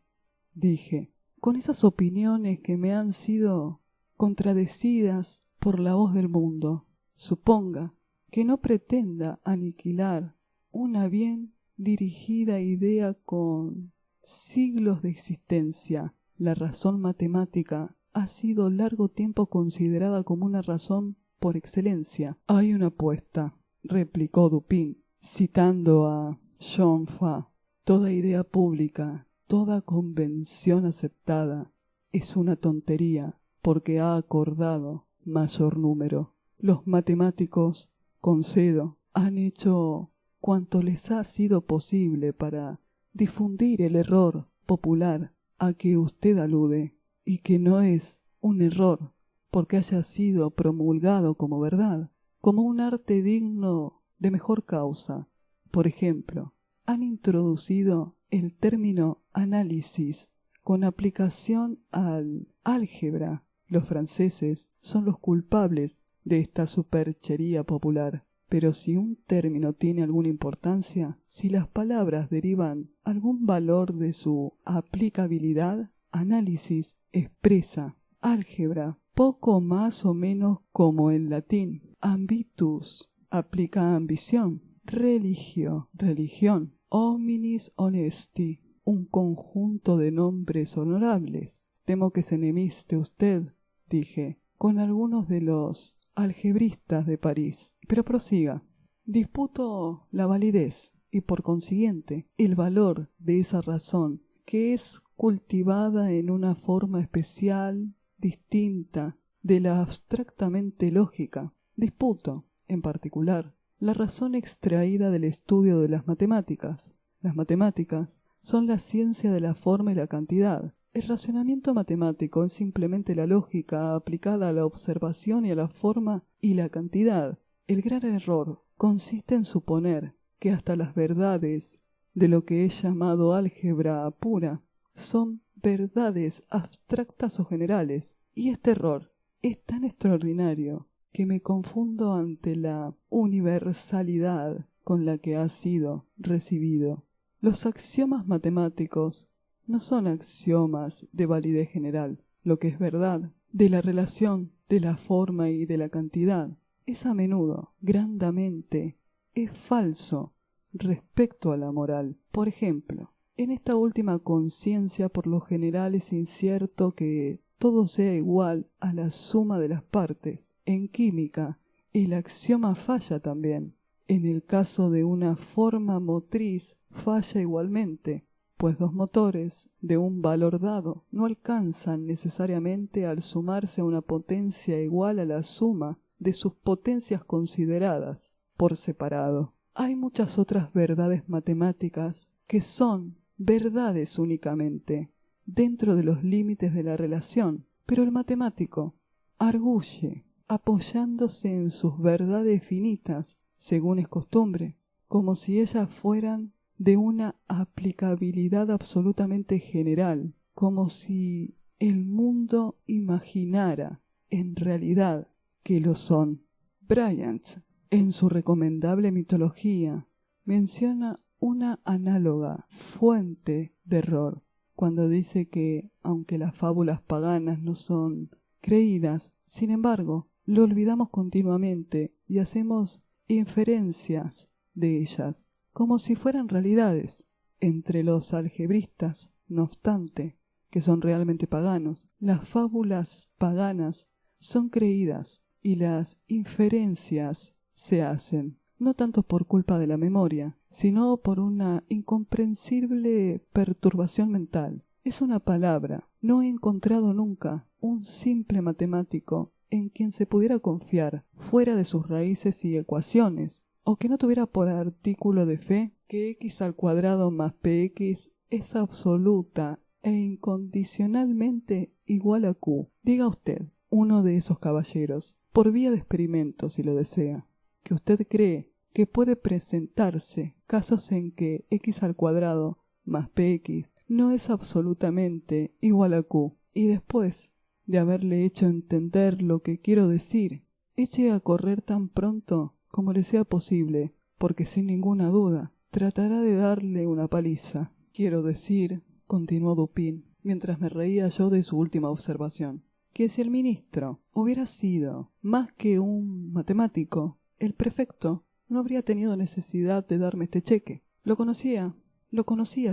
dije, con esas opiniones que me han sido contradecidas por la voz del mundo. Suponga que no pretenda aniquilar una bien dirigida idea con siglos de existencia. La razón matemática ha sido largo tiempo considerada como una razón por excelencia. Hay una apuesta, replicó Dupin, citando a John Fa. Toda idea pública, toda convención aceptada es una tontería porque ha acordado mayor número. Los matemáticos, concedo, han hecho cuanto les ha sido posible para difundir el error popular a que usted alude, y que no es un error porque haya sido promulgado como verdad, como un arte digno de mejor causa. Por ejemplo, han introducido el término análisis con aplicación al álgebra. Los franceses son los culpables de esta superchería popular. Pero si un término tiene alguna importancia, si las palabras derivan algún valor de su aplicabilidad, análisis expresa, álgebra, poco más o menos como el latín. Ambitus aplica ambición, religio, religión, hominis honesti, un conjunto de nombres honorables. Temo que se enemiste usted, dije, con algunos de los algebristas de París. Pero prosiga. Disputo la validez y por consiguiente el valor de esa razón que es cultivada en una forma especial, distinta de la abstractamente lógica. Disputo, en particular, la razón extraída del estudio de las matemáticas. Las matemáticas son la ciencia de la forma y la cantidad. El razonamiento matemático es simplemente la lógica aplicada a la observación y a la forma y la cantidad. El gran error consiste en suponer que hasta las verdades de lo que es llamado álgebra pura son verdades abstractas o generales, y este error es tan extraordinario que me confundo ante la universalidad con la que ha sido recibido. Los axiomas matemáticos no son axiomas de validez general. Lo que es verdad de la relación de la forma y de la cantidad es a menudo, grandamente, es falso respecto a la moral. Por ejemplo, en esta última conciencia por lo general es incierto que todo sea igual a la suma de las partes. En química, el axioma falla también. En el caso de una forma motriz, falla igualmente. pues dos motores de un valor dado no alcanzan necesariamente al sumarse a una potencia igual a la suma de sus potencias consideradas por separado. Hay muchas otras verdades matemáticas que son verdades únicamente dentro de los límites de la relación, pero el matemático arguye apoyándose en sus verdades finitas, según es costumbre, como si ellas fueran de una aplicabilidad absolutamente general, como si el mundo imaginara en realidad que lo son. Bryant, en su recomendable mitología, menciona una análoga fuente de error cuando dice que, aunque las fábulas paganas no son creídas, sin embargo, lo olvidamos continuamente y hacemos inferencias de ellas como si fueran realidades. Entre los algebristas, no obstante, que son realmente paganos, las fábulas paganas son creídas y las inferencias se hacen, no tanto por culpa de la memoria, sino por una incomprensible perturbación mental. Es una palabra. No he encontrado nunca un simple matemático en quien se pudiera confiar fuera de sus raíces y ecuaciones, o que no tuviera por artículo de fe que x² más px es absoluta e incondicionalmente igual a q. Diga usted, uno de esos caballeros, por vía de experimento si lo desea, que usted cree que puede presentarse casos en que x² más px no es absolutamente igual a q, y después de haberle hecho entender lo que quiero decir, eche a correr tan pronto como le sea posible, porque sin ninguna duda tratará de darle una paliza. Quiero decir, continuó Dupin, mientras me reía yo de su última observación, que si el ministro hubiera sido más que un matemático, el prefecto no habría tenido necesidad de darme este cheque. Lo conocía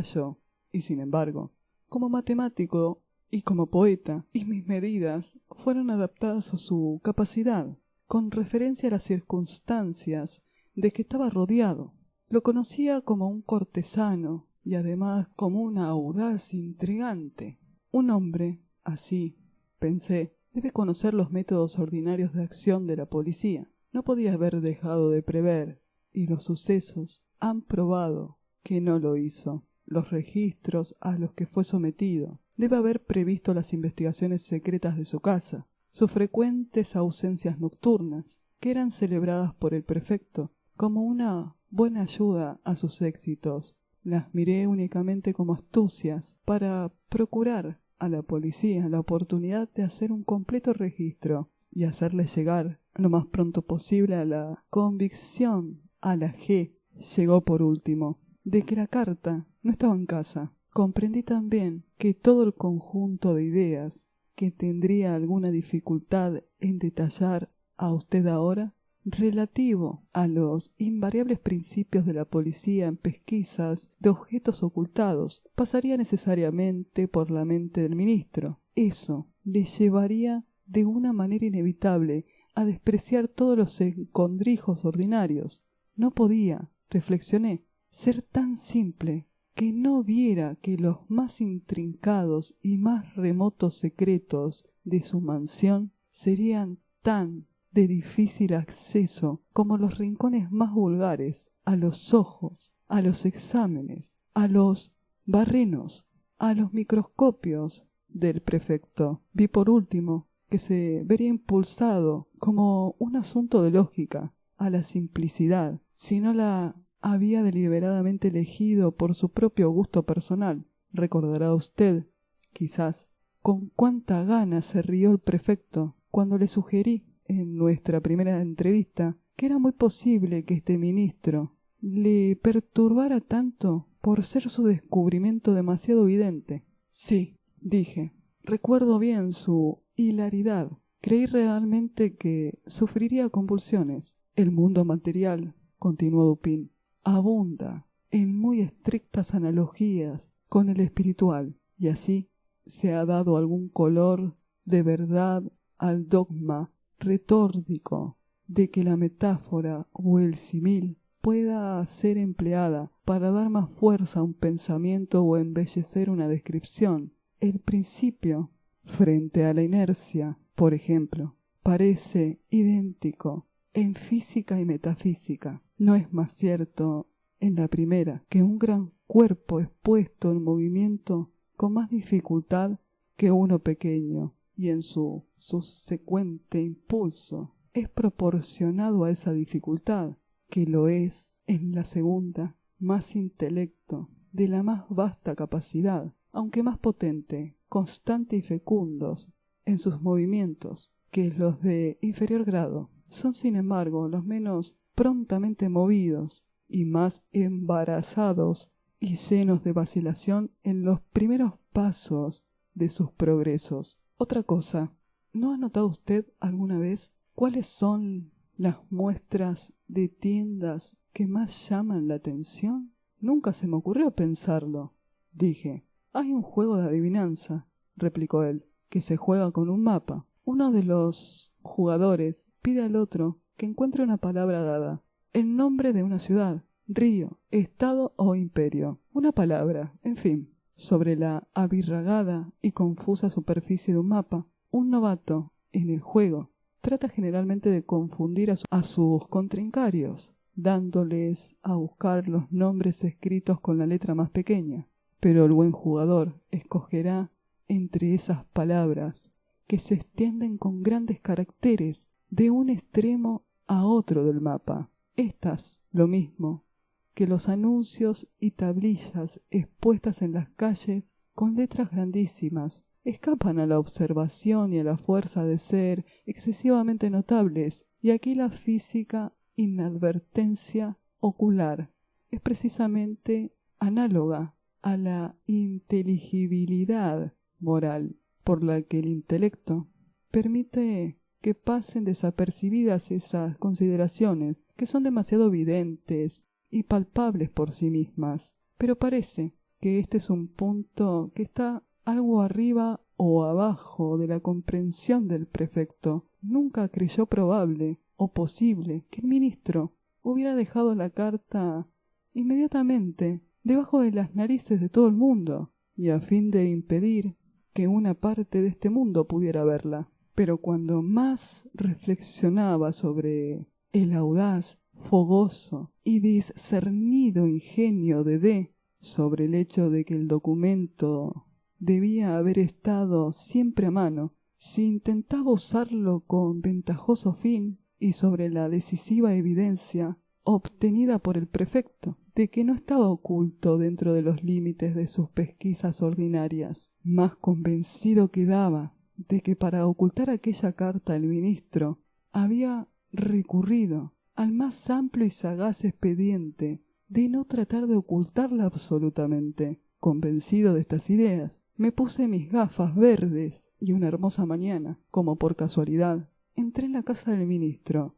yo, y sin embargo, como matemático y como poeta, y mis medidas fueron adaptadas a su capacidad, con referencia a las circunstancias de que estaba rodeado. Lo conocía como un cortesano y además como un audaz intrigante. Un hombre así, pensé, debe conocer los métodos ordinarios de acción de la policía. No podía haber dejado de prever, y los sucesos han probado que no lo hizo. Los registros a los que fue sometido. Debe haber previsto las investigaciones secretas de su casa, sus frecuentes ausencias nocturnas, que eran celebradas por el prefecto como una buena ayuda a sus éxitos. Las miré únicamente como astucias para procurar a la policía la oportunidad de hacer un completo registro y hacerle llegar lo más pronto posible a la convicción. A la G llegó por último de que la carta no estaba en casa. Comprendí también que todo el conjunto de ideas que tendría alguna dificultad en detallar a usted ahora, relativo a los invariables principios de la policía en pesquisas de objetos ocultados, pasaría necesariamente por la mente del ministro. Eso le llevaría de una manera inevitable a despreciar todos los escondrijos ordinarios. No podía, reflexioné, ser tan simple que no viera que los más intrincados y más remotos secretos de su mansión serían tan de difícil acceso como los rincones más vulgares, a los ojos, a los exámenes, a los barrenos, a los microscopios del prefecto. Vi por último que se vería impulsado como un asunto de lógica a la simplicidad, si no la había deliberadamente elegido por su propio gusto personal. Recordará usted, quizás, con cuánta gana se rió el prefecto cuando le sugerí en nuestra primera entrevista que era muy posible que este ministro le perturbara tanto por ser su descubrimiento demasiado evidente. Sí, dije, recuerdo bien su hilaridad. Creí realmente que sufriría convulsiones. El mundo material, continuó Dupin, abunda en muy estrictas analogías con el espiritual, y así se ha dado algún color de verdad al dogma retórdico de que la metáfora o el símil pueda ser empleada para dar más fuerza a un pensamiento o embellecer una descripción. El principio, frente a la inercia, por ejemplo, parece idéntico en física y metafísica. No es más cierto en la primera que un gran cuerpo es puesto en movimiento con más dificultad que uno pequeño, y en su subsecuente impulso es proporcionado a esa dificultad, que lo es en la segunda, más intelecto, de la más vasta capacidad, aunque más potente, constante y fecundos en sus movimientos que los de inferior grado. Son, sin embargo, los menos prontamente movidos y más embarazados y llenos de vacilación en los primeros pasos de sus progresos. Otra cosa, ¿no ha notado usted alguna vez cuáles son las muestras de tiendas que más llaman la atención? Nunca se me ocurrió pensarlo, dije. Hay un juego de adivinanza, replicó él, que se juega con un mapa. Uno de los jugadores pide al otro que encuentre una palabra dada, el nombre de una ciudad, río, estado o imperio, una palabra, en fin, sobre la abirragada y confusa superficie de un mapa. Un novato en el juego trata generalmente de confundir a sus contrincarios, dándoles a buscar los nombres escritos con la letra más pequeña. Pero el buen jugador escogerá entre esas palabras que se extienden con grandes caracteres de un extremo a otro del mapa. Estas, lo mismo que los anuncios y tablillas expuestas en las calles con letras grandísimas, escapan a la observación y a la fuerza de ser excesivamente notables, y aquí la física inadvertencia ocular es precisamente análoga a la inteligibilidad moral, por la que el intelecto permite que pasen desapercibidas esas consideraciones que son demasiado evidentes y palpables por sí mismas. Pero parece que este es un punto que está algo arriba o abajo de la comprensión del prefecto. Nunca creyó probable o posible que el ministro hubiera dejado la carta inmediatamente debajo de las narices de todo el mundo, y a fin de impedir que una parte de este mundo pudiera verla. Pero cuando más reflexionaba sobre el audaz, fogoso y discernido ingenio de D, sobre el hecho de que el documento debía haber estado siempre a mano, si intentaba usarlo con ventajoso fin, y sobre la decisiva evidencia obtenida por el prefecto de que no estaba oculto dentro de los límites de sus pesquisas ordinarias, más convencido quedaba de que para ocultar aquella carta el ministro había recurrido al más amplio y sagaz expediente de no tratar de ocultarla absolutamente. Convencido de estas ideas, me puse mis gafas verdes y una hermosa mañana, como por casualidad, entré en la casa del ministro.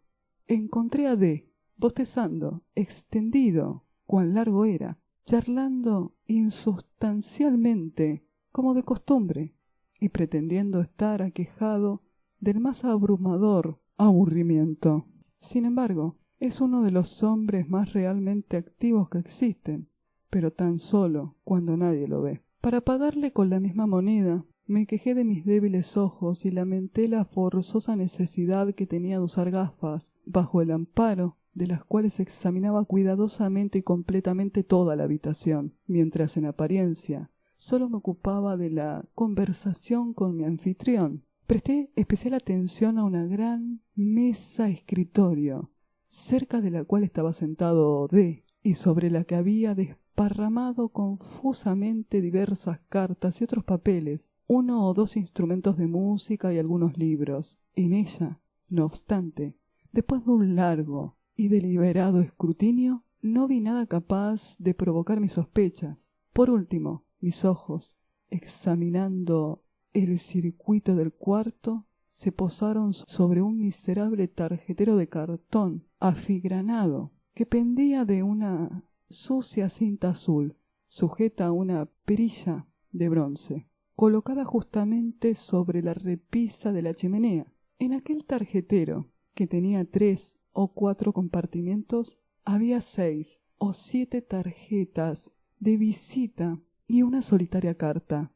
Encontré a D, bostezando, extendido, cuán largo era, charlando insustancialmente, como de costumbre, y pretendiendo estar aquejado del más abrumador aburrimiento. Sin embargo, es uno de los hombres más realmente activos que existen, pero tan solo cuando nadie lo ve. Para pagarle con la misma moneda, me quejé de mis débiles ojos y lamenté la forzosa necesidad que tenía de usar gafas, bajo el amparo de las cuales examinaba cuidadosamente y completamente toda la habitación, mientras en apariencia solo me ocupaba de la conversación con mi anfitrión. Presté especial atención a una gran mesa escritorio, cerca de la cual estaba sentado D, y sobre la que había desparramado confusamente diversas cartas y otros papeles, uno o dos instrumentos de música y algunos libros. En ella, no obstante, después de un largo y deliberado escrutinio, no vi nada capaz de provocar mis sospechas. Por último, mis ojos, examinando el circuito del cuarto, se posaron sobre un miserable tarjetero de cartón afigranado que pendía de una sucia cinta azul, sujeta a una perilla de bronce, colocada justamente sobre la repisa de la chimenea. En aquel tarjetero, que tenía 3 o 4 compartimientos, había 6 o 7 tarjetas de visita y una solitaria carta.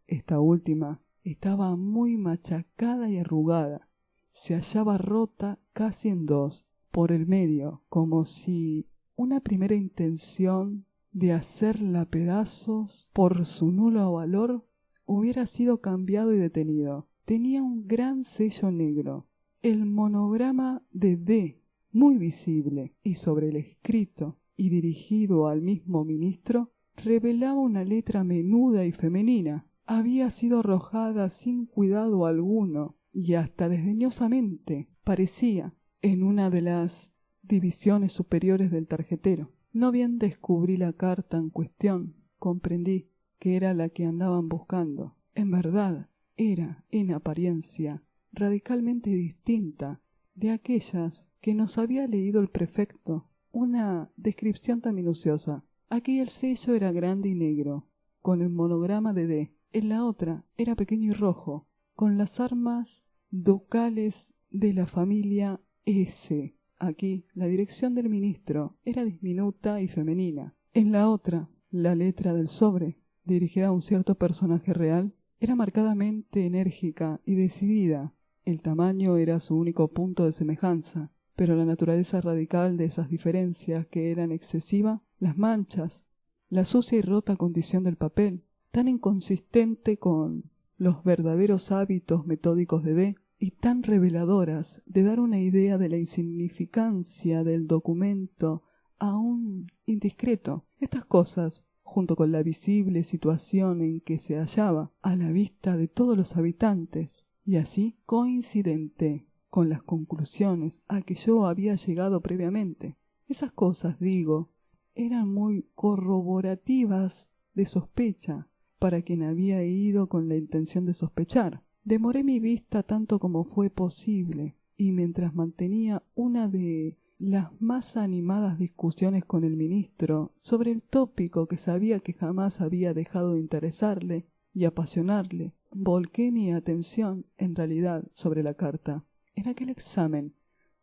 Esta última estaba muy machacada y arrugada. Se hallaba rota casi en 2, por el medio, como si una primera intención de hacerla pedazos por su nulo valor hubiera sido cambiado y detenido. Tenía un gran sello negro, el monograma de D, muy visible, y sobre el escrito y dirigido al mismo ministro, revelaba una letra menuda y femenina. Había sido arrojada sin cuidado alguno y hasta desdeñosamente, parecía, en una de las divisiones superiores del tarjetero. No bien descubrí la carta en cuestión, comprendí que era la que andaban buscando. En verdad, era, en apariencia, radicalmente distinta de aquellas que nos había leído el prefecto. Una descripción tan minuciosa. Aquí el sello era grande y negro, con el monograma de D. En la otra era pequeño y rojo, con las armas ducales de la familia S. Aquí la dirección del ministro era diminuta y femenina. En la otra, la letra del sobre, dirigida a un cierto personaje real, era marcadamente enérgica y decidida. El tamaño era su único punto de semejanza, pero la naturaleza radical de esas diferencias, que eran excesiva, las manchas, la sucia y rota condición del papel, tan inconsistente con los verdaderos hábitos metódicos de D, y tan reveladoras de dar una idea de la insignificancia del documento aún indiscreto. Estas cosas, junto con la visible situación en que se hallaba a la vista de todos los habitantes, y así coincidente con las conclusiones a que yo había llegado previamente. Esas cosas, digo, eran muy corroborativas de sospecha para quien había ido con la intención de sospechar. Demoré mi vista tanto como fue posible, y mientras mantenía una de las más animadas discusiones con el ministro sobre el tópico que sabía que jamás había dejado de interesarle y apasionarle, volqué mi atención en realidad sobre la carta. En aquel examen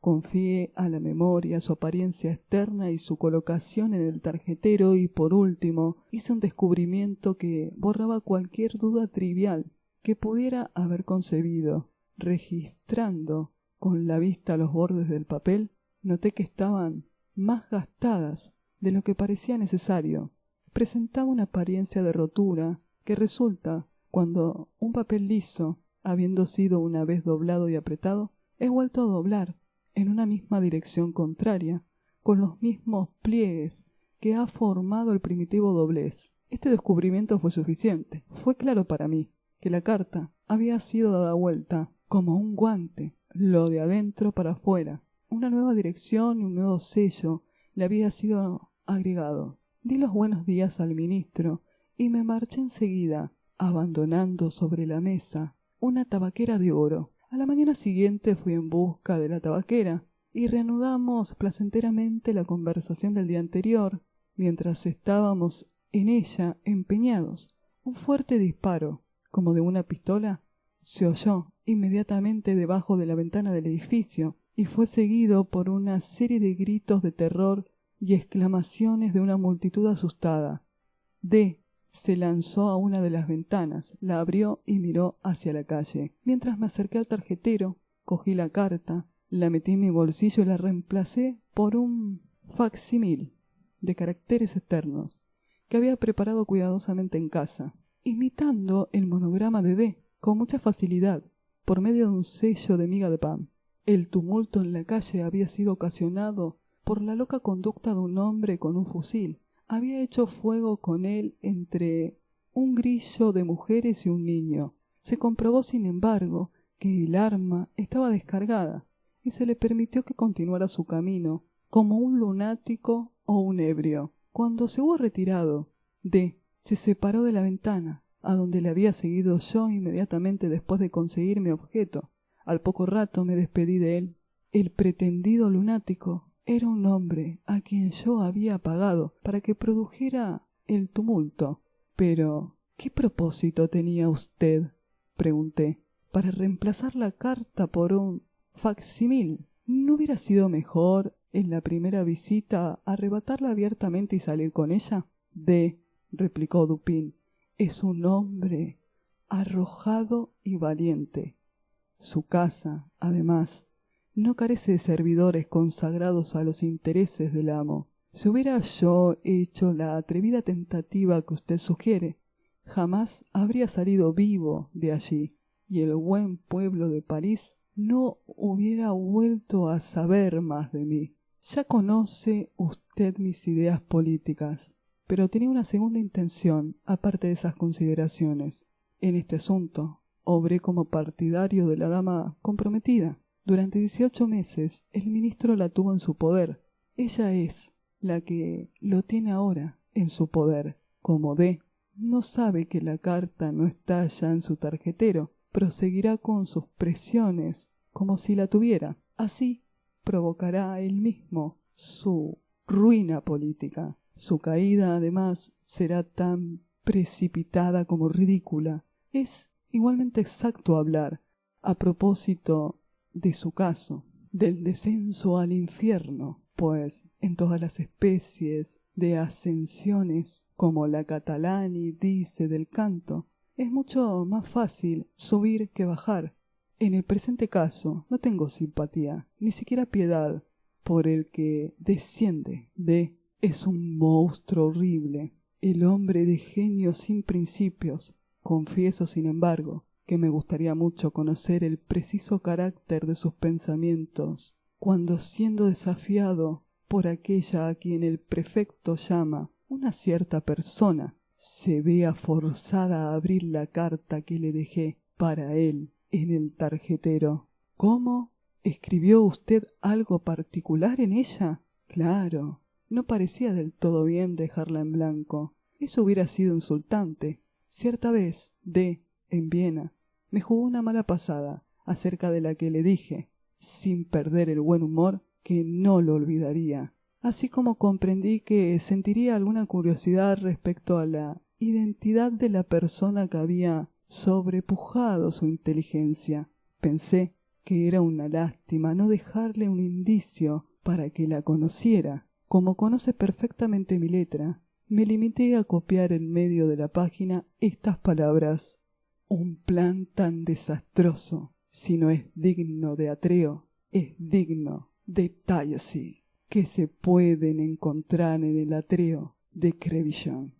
confié a la memoria su apariencia externa y su colocación en el tarjetero, y por último hice un descubrimiento que borraba cualquier duda trivial que pudiera haber concebido. Registrando con la vista los bordes del papel, noté que estaban más gastadas de lo que parecía necesario. Presentaba una apariencia de rotura que resulta cuando un papel liso, habiendo sido una vez doblado y apretado, es vuelto a doblar en una misma dirección contraria, con los mismos pliegues que ha formado el primitivo doblez. Este descubrimiento fue suficiente. Fue claro para mí que la carta había sido dada vuelta como un guante, lo de adentro para afuera. Una nueva dirección y un nuevo sello le había sido agregado. Di los buenos días al ministro y me marché enseguida, abandonando sobre la mesa una tabaquera de oro. A la mañana siguiente fui en busca de la tabaquera y reanudamos placenteramente la conversación del día anterior. Mientras estábamos en ella empeñados, un fuerte disparo, como de una pistola, se oyó inmediatamente debajo de la ventana del edificio y fue seguido por una serie de gritos de terror y exclamaciones de una multitud asustada. D se lanzó a una de las ventanas, la abrió y miró hacia la calle. Mientras me acerqué al tarjetero, cogí la carta, la metí en mi bolsillo y la reemplacé por un facsímil de caracteres externos que había preparado cuidadosamente en casa, imitando el monograma de D con mucha facilidad, por medio de un sello de miga de pan. El tumulto en la calle había sido ocasionado por la loca conducta de un hombre con un fusil. Había hecho fuego con él entre un grillo de mujeres y un niño. Se comprobó, sin embargo, que el arma estaba descargada y se le permitió que continuara su camino como un lunático o un ebrio. Cuando se hubo retirado, D se separó de la ventana, a donde le había seguido yo inmediatamente después de conseguir mi objeto. Al poco rato me despedí de él. El pretendido lunático era un hombre a quien yo había pagado para que produjera el tumulto. Pero, ¿qué propósito tenía usted?, pregunté, para reemplazar la carta por un facsímil. ¿No hubiera sido mejor en la primera visita, arrebatarla abiertamente y salir con ella? D, replicó Dupin, es un hombre arrojado y valiente. Su casa, además, no carece de servidores consagrados a los intereses del amo. Si hubiera yo hecho la atrevida tentativa que usted sugiere, jamás habría salido vivo de allí, y el buen pueblo de París no hubiera vuelto a saber más de mí. Ya conoce usted mis ideas políticas, pero tenía una segunda intención, aparte de esas consideraciones. En este asunto, obré como partidario de la dama comprometida. Durante 18 meses el ministro la tuvo en su poder. Ella es la que lo tiene ahora en su poder. Como D no sabe que la carta no está ya en su tarjetero, proseguirá con sus presiones como si la tuviera. Así provocará él mismo su ruina política. Su caída, además, será tan precipitada como ridícula. Es igualmente exacto hablar, a propósito de su caso, del descenso al infierno, pues en todas las especies de ascensiones, como la Catalani dice del canto, es mucho más fácil subir que bajar. En el presente caso no tengo simpatía, ni siquiera piedad, por el que desciende. Es un monstruo horrible, el hombre de genio sin principios. Confieso, sin embargo, que me gustaría mucho conocer el preciso carácter de sus pensamientos, cuando siendo desafiado por aquella a quien el prefecto llama una cierta persona, se vea forzada a abrir la carta que le dejé para él en el tarjetero. ¿Cómo? ¿Escribió usted algo particular en ella? Claro, no parecía del todo bien dejarla en blanco. Eso hubiera sido insultante. Cierta vez, en Viena, me jugó una mala pasada, acerca de la que le dije, sin perder el buen humor, que no lo olvidaría. Así como comprendí que sentiría alguna curiosidad respecto a la identidad de la persona que había sobrepujado su inteligencia. Pensé que era una lástima no dejarle un indicio para que la conociera. Como conoce perfectamente mi letra, me limité a copiar en medio de la página estas palabras: un plan tan desastroso, si no es digno de Atreo, es digno de Taillasi, que se pueden encontrar en el Atreo de Crevillon.